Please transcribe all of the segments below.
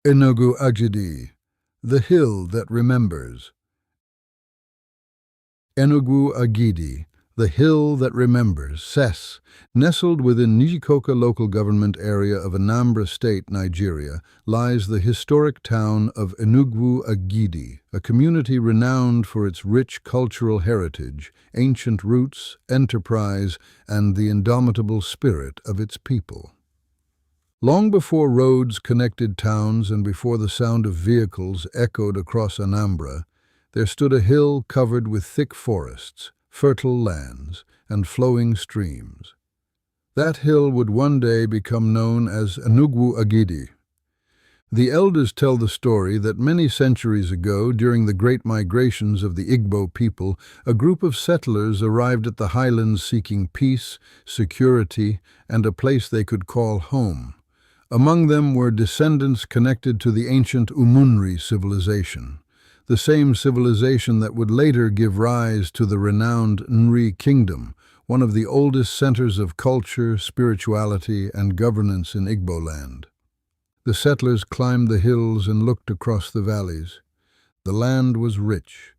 Enugwu-Agidi, the hill that remembers. Enugwu-Agidi, the hill that remembers, SES, nestled within Nijikoka local government area of Anambra State, Nigeria, lies the historic town of Enugwu-Agidi, a community renowned for its rich cultural heritage, ancient roots, enterprise, and the indomitable spirit of its people. Long before roads connected towns and before the sound of vehicles echoed across Anambra, there stood a hill covered with thick forests, fertile lands, and flowing streams. That hill would one day become known as Enugwu-Agidi. The elders tell the story that many centuries ago, during the great migrations of the Igbo people, a group of settlers arrived at the highlands seeking peace, security, and a place they could call home. Among them were descendants connected to the ancient Umunri civilization, the same civilization that would later give rise to the renowned Nri Kingdom, one of the oldest centers of culture, spirituality, and governance in Igbo land. The settlers climbed the hills and looked across the valleys. The land was rich.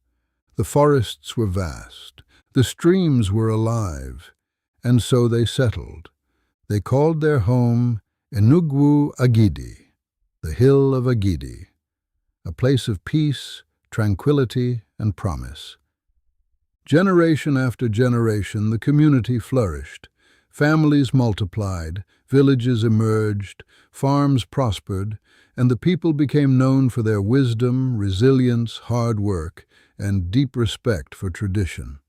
The forests were vast. The streams were alive. And so they settled. They called their home Enugwu-Agidi, the hill of Agidi, a place of peace, tranquility, and promise. Generation after generation, the community flourished. Families multiplied, villages emerged, farms prospered, and the people became known for their wisdom, resilience, hard work, and deep respect for tradition.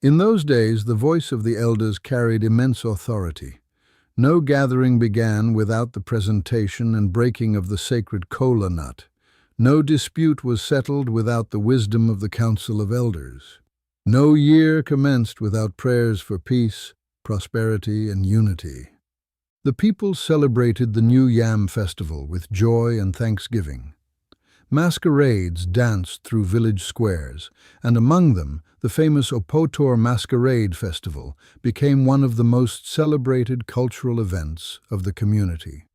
In those days, the voice of the elders carried immense authority. No gathering began without the presentation and breaking of the sacred kola nut. No dispute was settled without the wisdom of the Council of Elders. No year commenced without prayers for peace, prosperity, and unity. The people celebrated the New Yam Festival with joy and thanksgiving. Masquerades danced through village squares, and among them, the famous Opotor Masquerade Festival became one of the most celebrated cultural events of the community.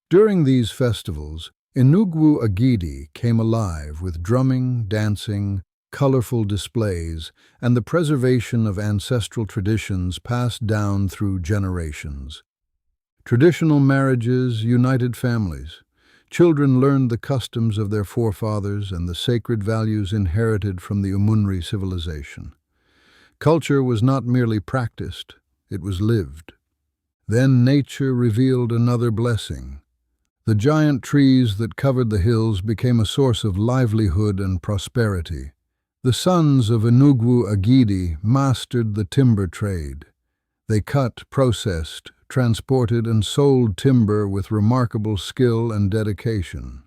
During these festivals, Enugwu-Agidi came alive with drumming, dancing, colorful displays, and the preservation of ancestral traditions passed down through generations. Traditional marriages united families. Children learned the customs of their forefathers and the sacred values inherited from the Umunri civilization. Culture was not merely practiced, it was lived. Then nature revealed another blessing. The giant trees that covered the hills became a source of livelihood and prosperity. The sons of Enugwu-Agidi mastered the timber trade. They cut, processed, transported, and sold timber with remarkable skill and dedication.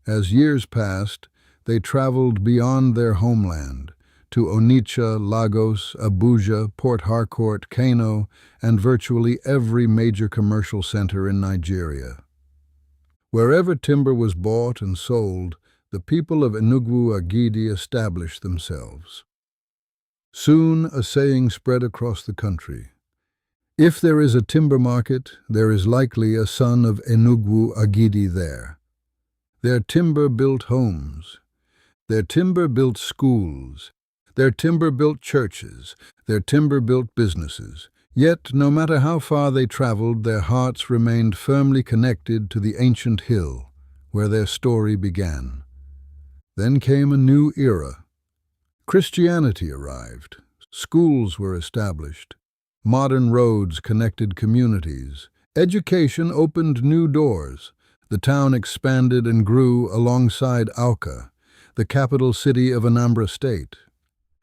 As years passed, they traveled beyond their homeland, to Onitsha, Lagos, Abuja, Port Harcourt, Kano, and virtually every major commercial center in Nigeria. Wherever timber was bought and sold, the people of Enugwu-Agidi established themselves. Soon a saying spread across the country. If there is a timber market, there is likely a son of Enugwu-Agidi there. Their timber built homes. Their timber built schools. Their timber built churches. Their timber built businesses. Yet, no matter how far they traveled, their hearts remained firmly connected to the ancient hill where their story began. Then came a new era. Christianity arrived. Schools were established. Modern roads connected communities. Education opened new doors. The town expanded and grew alongside Awka, the capital city of Anambra State.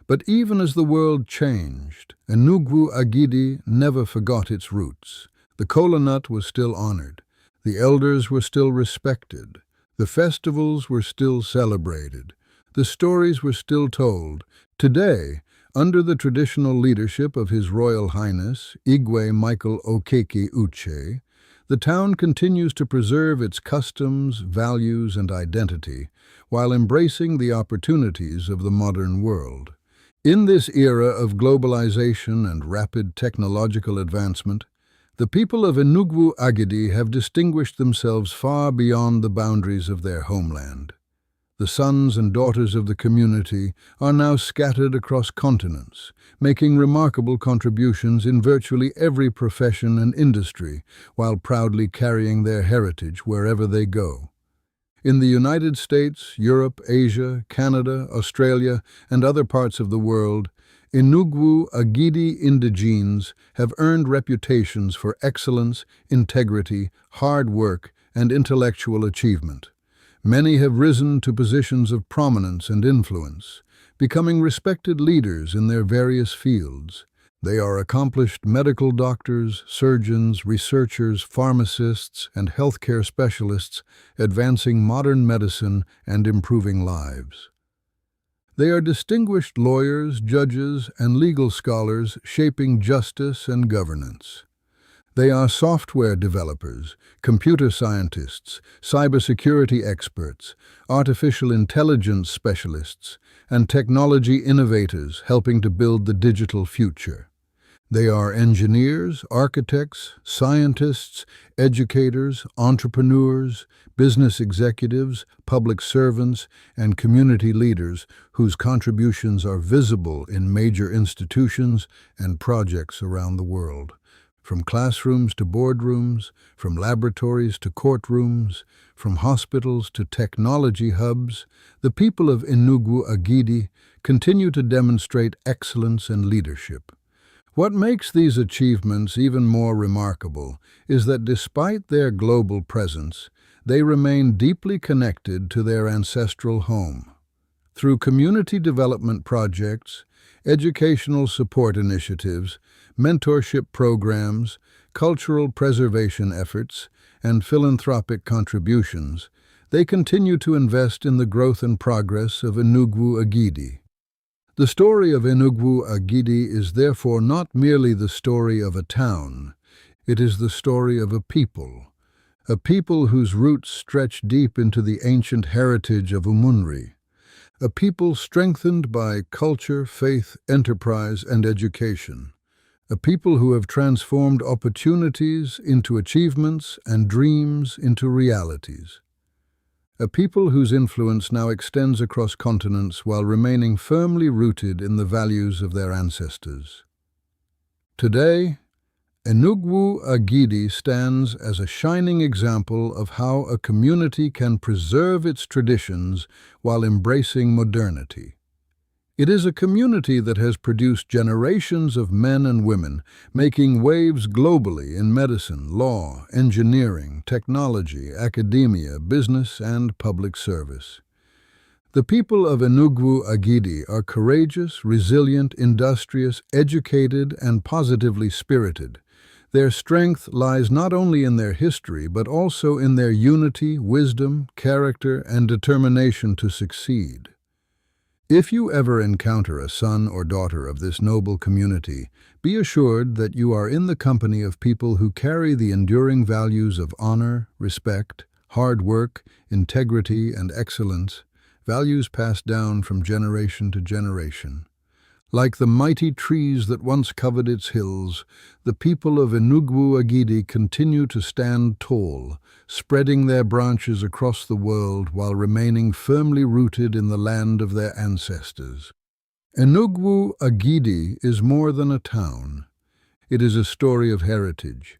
But even as the world changed, Enugwu-Agidi never forgot its roots. The kola nut was still honored. The elders were still respected. The festivals were still celebrated. The stories were still told. Today, under the traditional leadership of His Royal Highness, Igwe Michael Okeke Uche, the town continues to preserve its customs, values, and identity, while embracing the opportunities of the modern world. In this era of globalization and rapid technological advancement, The people of Enugwu-Agidi have distinguished themselves far beyond the boundaries of their homeland. The sons and daughters of the community are now scattered across continents, making remarkable contributions in virtually every profession and industry, while proudly carrying their heritage wherever they go. In the United States, Europe, Asia, Canada, Australia, and other parts of the world, Enugwu-Agidi indigenes have earned reputations for excellence, integrity, hard work, and intellectual achievement. Many have risen to positions of prominence and influence, becoming respected leaders in their various fields. They are accomplished medical doctors, surgeons, researchers, pharmacists, and healthcare specialists, advancing modern medicine and improving lives. They are distinguished lawyers, judges, and legal scholars shaping justice and governance. They are software developers, computer scientists, cybersecurity experts, artificial intelligence specialists, and technology innovators helping to build the digital future. They are engineers, architects, scientists, educators, entrepreneurs, business executives, public servants, and community leaders whose contributions are visible in major institutions and projects around the world. From classrooms to boardrooms, from laboratories to courtrooms, from hospitals to technology hubs, the people of Enugwu-Agidi continue to demonstrate excellence and leadership. What makes these achievements even more remarkable is that despite their global presence, they remain deeply connected to their ancestral home. Through community development projects, educational support initiatives, mentorship programs, cultural preservation efforts, and philanthropic contributions, they continue to invest in the growth and progress of Enugwu-Agidi. The story of Enugwu-Agidi is therefore not merely the story of a town, it is the story of a people whose roots stretch deep into the ancient heritage of Umunri, a people strengthened by culture, faith, enterprise, and education, a people who have transformed opportunities into achievements and dreams into realities. A people whose influence now extends across continents while remaining firmly rooted in the values of their ancestors. Today, Enugwu-Agidi stands as a shining example of how a community can preserve its traditions while embracing modernity. It is a community that has produced generations of men and women, making waves globally in medicine, law, engineering, technology, academia, business, and public service. The people of Enugwu-Agidi are courageous, resilient, industrious, educated, and positively spirited. Their strength lies not only in their history, but also in their unity, wisdom, character, and determination to succeed. If you ever encounter a son or daughter of this noble community, be assured that you are in the company of people who carry the enduring values of honor, respect, hard work, integrity, and excellence, values passed down from generation to generation. Like the mighty trees that once covered its hills, the people of Enugwu-Agidi continue to stand tall, spreading their branches across the world while remaining firmly rooted in the land of their ancestors. Enugwu-Agidi is more than a town. It is a story of heritage,